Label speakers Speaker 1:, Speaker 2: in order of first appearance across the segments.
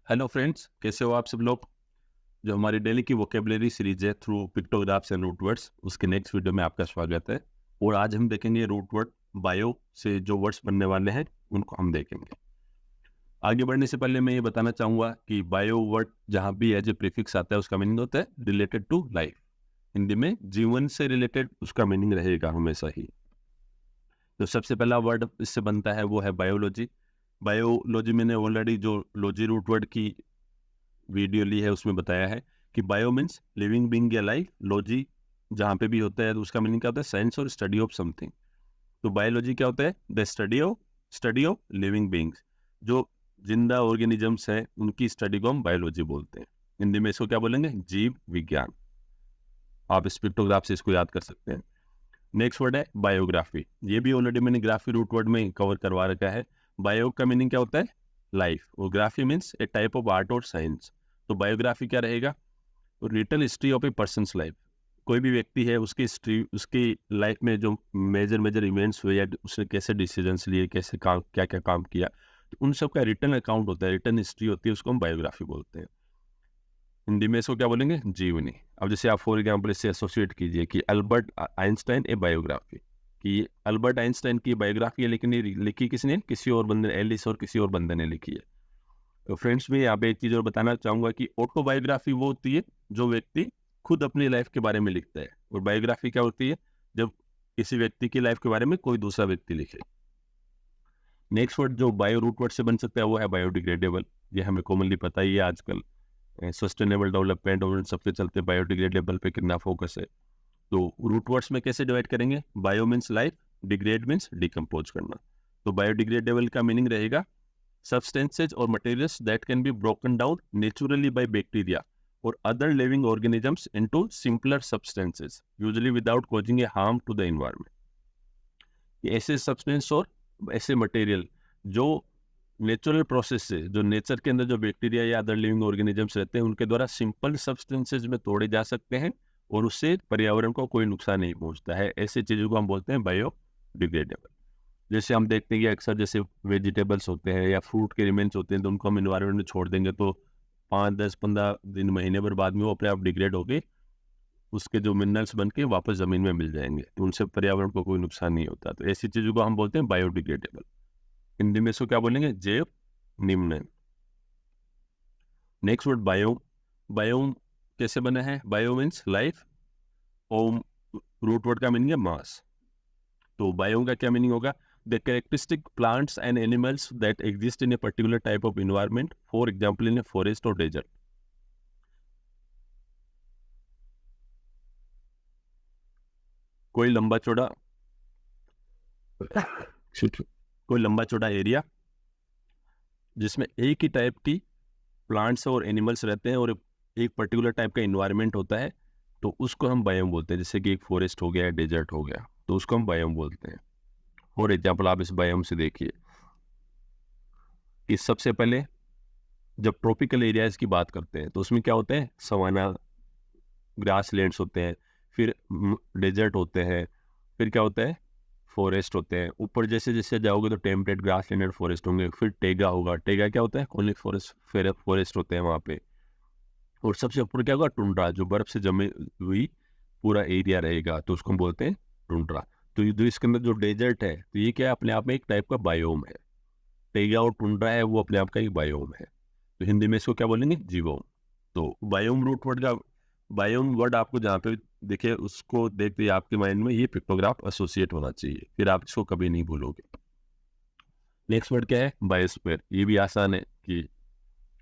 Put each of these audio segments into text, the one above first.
Speaker 1: Hello friends, कैसे हो आप सब लोग। जो हमारी डेली की वोकेबलरी सीरीज है through pictographs and root words, उसके नेक्स्ट वीडियो में आपका स्वागत है। और आज हम देखेंगे रूट वर्ड बायो से जो वर्ड्स बनने वाले हैं उनको हम देखेंगे। आगे बढ़ने से पहले मैं ये बताना चाहूँगा कि बायो वर्ड जहाँ भी एज ए प्रीफिक्स आता है उसका मीनिंग होता है रिलेटेड टू लाइफ। हिंदी में जीवन से रिलेटेड उसका मीनिंग रहेगा हमेशा ही। तो सबसे पहला वर्ड इससे बनता है वो है बायोलॉजी। बायोलॉजी मैंने ऑलरेडी जो लॉजी रूट वर्ड की वीडियो ली है उसमें बताया है कि बायो मीन्स लिविंग बीइंग या लाइफ। लॉजी जहाँ पे भी होता है तो उसका मीनिंग क्या होता है, साइंस और स्टडी ऑफ समथिंग। तो बायोलॉजी क्या होता है, the study of living beings. जो जिंदा ऑर्गेनिजम्स हैं उनकी स्टडी को हम बायोलॉजी बोलते हैं। हिंदी में इसको क्या बोलेंगे, जीव विज्ञान। आप इस पिक्टोग्राफ से इसको याद कर सकते हैं। नेक्स्ट वर्ड है बायोग्राफी। ये भी ऑलरेडी मैंने ग्राफी रूट वर्ड में कवर करवा रखा है। बायो का मीनिंग क्या होता है, लाइफ, और graphy means a type of art और साइंस। तो बायोग्राफी क्या रहेगा, written history of a person's life. कोई भी व्यक्ति है उसकी हिस्ट्री, उसकी लाइफ में जो मेजर मेजर इवेंट्स हुए या उसने कैसे डिसीजंस लिए, कैसे काम, क्या क्या काम किया, तो उन सब का रिटन अकाउंट होता है, रिटन हिस्ट्री होती है, उसको हम बायोग्राफी बोलते हैं। हिंदी में इसको क्या बोलेंगे, जीवनी। अब जैसे आप फॉर एग्जाम्पल इससे एसोसिएट कीजिए कि अल्बर्ट आइंस्टाइन ए बायोग्राफी, कि अल्बर्ट आइंस्टाइन की बायोग्राफी है, लेकिन ये लिखी किसने, किसी और बंदे ने, एलिस और किसी और बंदे ने लिखी है। तो फ्रेंड्स मैं यहाँ पे एक चीज़ और बताना चाहूँगा कि ऑटोबायोग्राफी वो होती है जो व्यक्ति खुद अपनी लाइफ के बारे में लिखता है, और बायोग्राफी क्या होती है जब किसी व्यक्ति की लाइफ के बारे में कोई दूसरा व्यक्ति लिखे। नेक्स्ट वर्ड जो बायो रूट वर्ड से बन सकता है वो है बायोडिग्रेडेबल। ये हमें कॉमनली पता ही है, आजकल सस्टेनेबल डेवलपमेंट और उन सबके चलते बायोडिग्रेडेबल पे कितना फोकस है। तो रूट वर्ड्स में कैसे डिवाइड करेंगे, bio means life, degrade means decompose करना। तो बायोडिग्रेडेबल का मीनिंग रहेगा substances or materials that can be broken down naturally by bacteria or other living organisms into simpler substances, usually without causing a harm to the environment. ये ऐसे substance और ऐसे material जो natural process से, जो nature के अंदर जो बैक्टीरिया या अदर लिविंग ऑर्गेनिजम्स रहते हैं उनके द्वारा सिंपल सब्सटेंसेज में तोड़े जा सकते हैं और उससे पर्यावरण को कोई नुकसान नहीं पहुंचता है। ऐसी चीज़ों को हम बोलते हैं बायोडिग्रेडेबल। जैसे हम देखते हैं कि अक्सर जैसे वेजिटेबल्स होते हैं या फ्रूट के रिमेन्स होते हैं तो उनको हम इन्वायरमेंट में छोड़ देंगे तो 5, 10, 15 दिन, महीने भर बाद में वो अपने आप डिग्रेड होके उसके जो मिनरल्स बन के वापस ज़मीन में मिल जाएंगे, तो उनसे पर्यावरण को कोई नुकसान नहीं होता। तो ऐसी चीज़ों को हम बोलते हैं बायोडिग्रेडेबल। हिंदी में इसको क्या बोलेंगे, जैव निम्न। Next word biome. बायोम कैसे बना है, बायो मीन्स लाइफ, ओम रूट वर्ड का मीनिंग है मास। तो बायोम का क्या मीनिंग होगा, the characteristic plants and animals that exist in a particular type of environment, for example in a forest or desert. कोई लंबा चौड़ा कोई लंबा चौड़ा एरिया जिसमें एक ही टाइप की प्लांट्स और एनिमल्स रहते हैं और एक पर्टिकुलर टाइप का इन्वायरमेंट होता है, तो उसको हम बायोम बोलते हैं। जैसे कि एक फॉरेस्ट हो गया, डेजर्ट हो गया, तो उसको हम बायोम बोलते हैं। फॉर एग्जाम्पल आप इस बायोम से देखिए कि सबसे पहले जब ट्रॉपिकल एरियाज की बात करते हैं तो उसमें क्या होते हैं, सवाना ग्रास लैंड्स होते हैं, फिर डेजर्ट होते हैं, फिर क्या होता है, फॉरेस्ट होते हैं। ऊपर जैसे जैसे जाओगे तो टेम्परेट ग्रास लैंड और फॉरेस्ट होंगे, फिर टेगा होगा। टेगा क्या होता है, कॉनिक फॉरेस्ट, फिर फॉरेस्ट होते हैं वहाँ पे। और सबसे ऊपर क्या होगा, टुंड्रा, जो बर्फ से जमी हुई पूरा एरिया रहेगा, तो उसको हम बोलते हैं टुंड्रा। तो ये जो इसके अंदर जो डेजर्ट है तो ये क्या है, अपने आप में एक टाइप का बायोम है। टेगा और टुंड्रा है वो अपने आप का एक बायोम है। तो हिंदी में इसको क्या बोलेंगे, जीवोम। तो बायोम रूट वर्ड का, बायोम वर्ड आपको जहाँ पे दिखे उसको देखते ही आपके माइंड में ये पिक्टोग्राफ एसोसिएट होना चाहिए, फिर आप इसको कभी नहीं भूलोगे। नेक्स्ट वर्ड क्या है, बायोस्फीयर। ये भी आसान है कि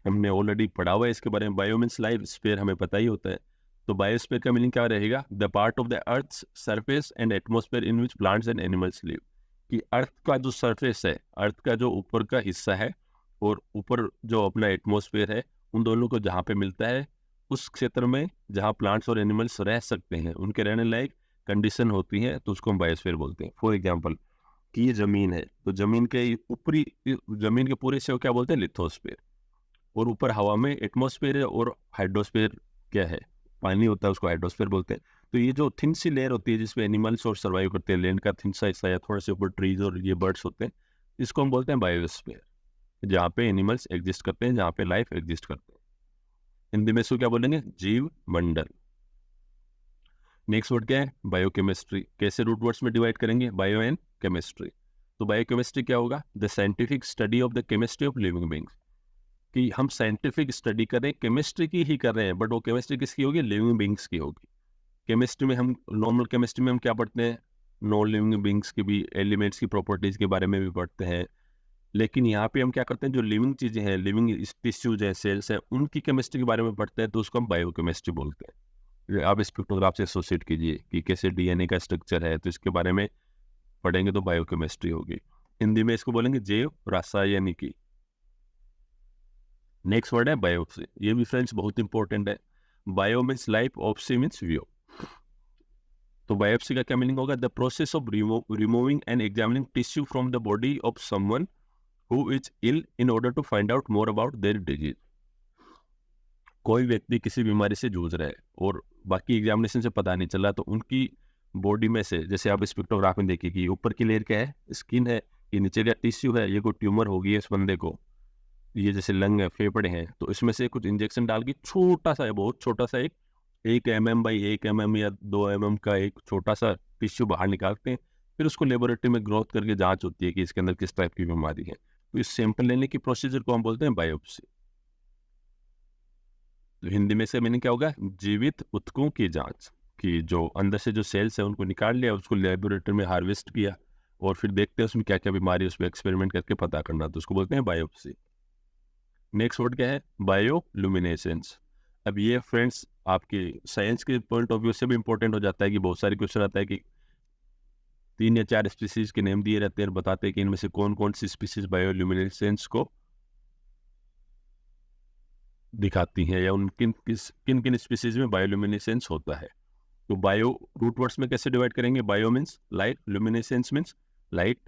Speaker 1: हमने ऑलरेडी पढ़ा हुआ है इसके बारे में। बायो मीन्स लाइफ, स्फीयर हमें पता ही होता है। तो बायोस्फीयर का मीनिंग क्या रहेगा, the part of the earth surface and atmosphere in which plants and animals live. कि अर्थ का जो सरफेस है, अर्थ का जो ऊपर का हिस्सा है और ऊपर जो अपना एटमोस्फेयर है, उन दोनों को जहाँ पे मिलता है उस क्षेत्र में जहाँ प्लांट्स और एनिमल्स रह सकते हैं, उनके रहने लायक कंडीशन होती है, तो उसको हम बायोस्फीयर बोलते हैं। फॉर एग्जाम्पल कि ये जमीन है तो जमीन के ऊपरी, जमीन के पूरे से क्या बोलते हैं, लिथोस्फीयर। और ऊपर हवा में एटमोस्फेयर है, और हाइड्रोस्फीयर क्या है, पानी होता है, उसको हाइड्रोस्फीयर बोलते हैं। तो ये जो थिन सी लेयर होती है जिसमें एनिमल्स और सर्वाइव करते हैं, लैंड का थिन सा हिस्सा या थोड़ा से ऊपर ट्रीज और ये बर्ड्स होते हैं, इसको हम बोलते हैं बायोस्फीयर। जहाँ पे एनिमल्स एग्जिस्ट करते हैं, जहाँ पे लाइफ एग्जिस्ट करते हैं। हिंदी में इसको क्या बोलेंगे? जीव मंडल। नेक्स्ट वर्ड क्या है? बायोकेमिस्ट्री। कैसे रूट वर्ड्स में डिवाइड करेंगे? Bio and chemistry. तो बायोकेमिस्ट्री क्या होगा? The scientific study of the chemistry of living beings. कि हम साइंटिफिक स्टडी कर रहे हैं, केमिस्ट्री की ही कर रहे हैं, बट वो केमिस्ट्री किसकी होगी? लिविंग बींग्स की होगी। केमिस्ट्री में हम, नॉर्मल केमिस्ट्री में हम क्या पढ़ते हैं? नॉन लिविंग बींग्स की भी, एलिमेंट्स की प्रॉपर्टीज के बारे में भी पढ़ते हैं। लेकिन यहाँ पे हम क्या करते हैं? जो लिविंग चीजें हैं, लिविंग टिश्यूज हैं, सेल्स हैं, उनकी केमिस्ट्री के बारे में पढ़ते हैं, तो उसको हम बायोकेमिस्ट्री बोलते हैं। आप इस पिक्टोग्राफ से एसोसिएट कीजिए कि कैसे डीएनए का स्ट्रक्चर है, तो इसके बारे में पढ़ेंगे तो बायोकेमिस्ट्री होगी। हिंदी में इसको बोलेंगे जैव रासायनिकी। नेक्स्ट वर्ड है बायोप्सी। ये भी फ्रेंड्स बहुत इंपॉर्टेंट है। Bio means life, opsy means view. तो बायोप्सी का क्या मीनिंग होगा? The process of removing and examining tissue from the body of someone who is ill in order to find out more about their disease. कोई व्यक्ति किसी बीमारी से जूझ रहा है और बाकी एग्जामिनेशन से पता नहीं चल रहा, तो उनकी बॉडी में से, जैसे आप इस पिक्टोग्राफ में देखिए कि ऊपर की लेयर क्या है? स्किन है। ये नीचे का टिश्यू है, ये कोई ट्यूमर होगी इस बंदे को, ये जैसे लंग है, फेफड़े हैं, तो इसमें से कुछ इंजेक्शन डाल के छोटा सा है, बहुत छोटा सा, एक mm बाई 1 mm या 2 mm का एक छोटा सा टिश्यू बाहर निकालते हैं। फिर उसको लेबोरेटरी में ग्रोथ करके जांच होती है कि इसके अंदर किस टाइप की बीमारी है। तो इस सैंपल लेने की प्रोसीजर को हम बोलते हैं बायोप्सी। तो हिंदी में से मीनिंग क्या होगा? जीवित ऊतकों की जांच। कि जो अंदर से जो सेल्स है उनको निकाल लिया, उसको लेबोरेटरी में हार्वेस्ट किया और फिर देखते हैं उसमें क्या क्या बीमारी है, उस पर एक्सपेरिमेंट करके पता करना, तो उसको बोलते हैं बायोप्सी। नेक्स्ट वर्ड क्या है? बायोल्यूमिनेसेंस। अब ये फ्रेंड्स आपके साइंस के पॉइंट ऑफ व्यू से भी इंपॉर्टेंट हो जाता है कि बहुत सारे क्वेश्चन आता है कि 3 या 4 स्पीसीज के नेम दिए रहते हैं, बताते हैं कि इनमें से कौन कौन सी स्पीसीज बायोल्यूमिनेसेंस को दिखाती हैं, या उन किन किन स्पीसीज में बायोल्यूमिनेसेंस होता है। तो बायो रूट वर्ड्स में कैसे डिवाइड करेंगे? Bio means light, luminescence means light.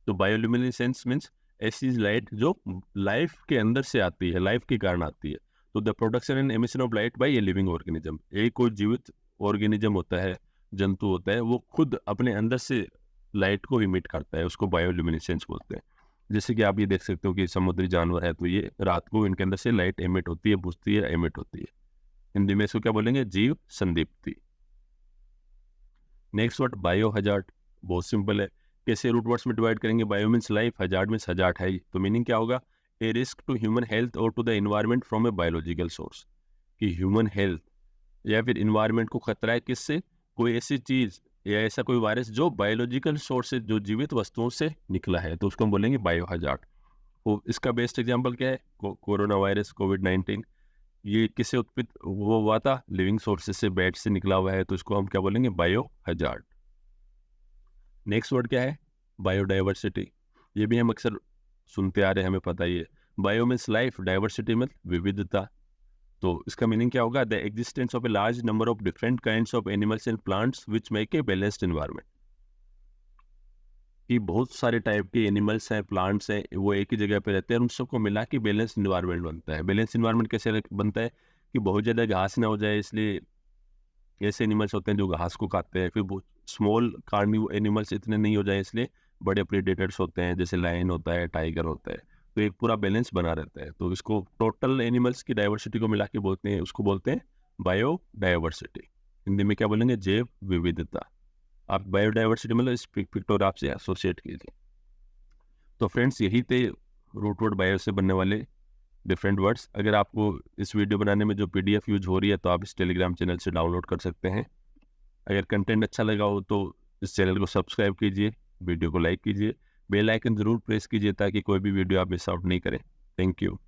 Speaker 1: तो बायोल्यूमिनेसेंस मीन्स ऐसी लाइट जो लाइफ के अंदर से आती है, लाइफ के कारण आती है। तो the production and emission of light by a living organism. एक कोई जीवित ऑर्गेनिज्म होता है, जंतु होता है, वो खुद अपने अंदर से लाइट को इमिट करता है, उसको बायोल्यूमिनेसेंस बोलते हैं। जैसे कि आप ये देख सकते हो कि समुद्री जानवर है, तो ये रात को इनके अंदर से लाइट एमिट होती है, बुझती है, एमिट होती है। हिंदी में इसको क्या बोलेंगे? जीव संदीप्ति। Next word bio hazard. बहुत सिंपल है। कैसे रूट वर्ड्स में डिवाइड करेंगे? Bio means life, hazard means hazard है। तो मीनिंग क्या होगा? A risk to human health और to the environment from a biological source. कि ह्यूमन हेल्थ या फिर इन्वायरमेंट को खतरा है, किससे? कोई ऐसी चीज या ऐसा कोई वायरस जो बायोलॉजिकल सोर्स से, जो जीवित वस्तुओं से निकला है, तो उसको हम बोलेंगे बायो हजार्ड। तो इसका बेस्ट एग्जांपल क्या है? कोरोना वायरस, कोविड-19। ये किससे उत्पत्ति वो हुआ था? लिविंग सोर्सेज से, बैट से निकला हुआ है, तो इसको हम क्या बोलेंगे? Bio hazard. नेक्स्ट वर्ड क्या है? बायोडाइवर्सिटी। ये भी हम अक्सर सुनते आ रहे हैं, हमें पता ही है। बायो मीन्स लाइफ, डाइवर्सिटी मतलब विविधता। तो इसका मीनिंग क्या होगा? The existence of a large number of different kinds of animals and plants which make a balanced environment. कि बहुत सारे टाइप के एनिमल्स हैं, प्लांट्स हैं, वो एक ही जगह पे रहते हैं और उन सबको मिला के बैलेंस इन्वायरमेंट बनता है। बैलेंस इन्वायरमेंट कैसे बनता है? कि बहुत ज़्यादा घास ना हो जाए, इसलिए ऐसे एनिमल्स होते हैं जो घास को खाते हैं। फिर बहुत स्मॉल कार्निव एनिमल्स इतने नहीं हो जाए, इसलिए बड़े प्रेडेटर्स होते हैं, जैसे लायन होता है, टाइगर होता है। तो एक पूरा बैलेंस बना रहता है। तो इसको टोटल एनिमल्स की डाइवर्सिटी को मिला के बोलते हैं, उसको बोलते हैं बायो डाइवर्सिटी। हिंदी में क्या बोलेंगे? जैव विविधता। आप बायोडाइवर्सिटी मतलब इस पिक्टोग्राफ से एसोसिएट कीजिए। तो फ्रेंड्स यही थे रूट वर्ड बायो से बनने वाले डिफरेंट वर्ड्स। अगर आपको इस वीडियो बनाने में जो PDF यूज हो रही है, तो आप इस टेलीग्राम चैनल से डाउनलोड कर सकते हैं। अगर कंटेंट अच्छा लगा हो तो इस चैनल को सब्सक्राइब कीजिए, वीडियो को लाइक कीजिए, बेल आइकन ज़रूर प्रेस कीजिए ताकि कोई भी वीडियो आप मिस आउट नहीं करें। Thank you.